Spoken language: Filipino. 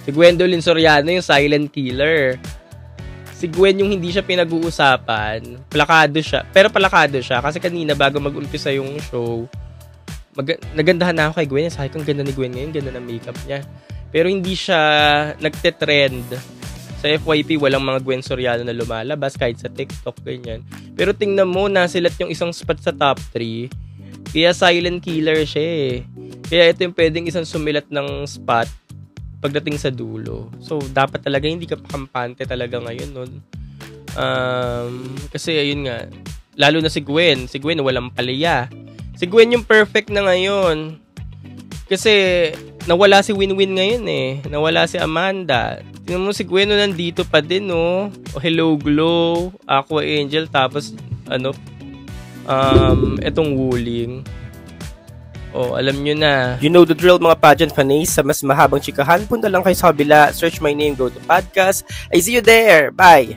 Si Gwendolyn Soriano yung silent killer. Si Gwen yung hindi siya pinag-uusapan. Plakado siya. Pero plakado siya. Kasi kanina bago mag-umpisa yung show, nagandahan na ako kay Gwen. Sabi ko, ang ganda ni Gwen ngayon. Ganda ng makeup niya. Pero hindi siya nagte-trend. Sa FYP, walang mga Gwen Soriano na lumalabas. Kahit sa TikTok, ganyan. Pero tingnan mo, nasilat yung isang spot sa top 3. Kaya silent killer siya eh. Kaya ito yung pwedeng isang sumilat ng spot pagdating sa dulo. So, dapat talaga hindi ka pakampante talaga ngayon nun. Kasi, ayun nga, lalo na si Gwen. Si Gwen, walang palaya. Si Gwen yung perfect na ngayon. Kasi, nawala si Winwin ngayon eh. Nawala si Amanda. Tingnan mo si Gwen, nandito pa din, no? Hello Glow, Aqua Angel, tapos, etong Wuling. Oh, alam nyo na. You know the drill, mga pageant fanays. Sa mas mahabang chikahan, punta lang kayo sa kabila. Search my name, go to podcast. I see you there. Bye!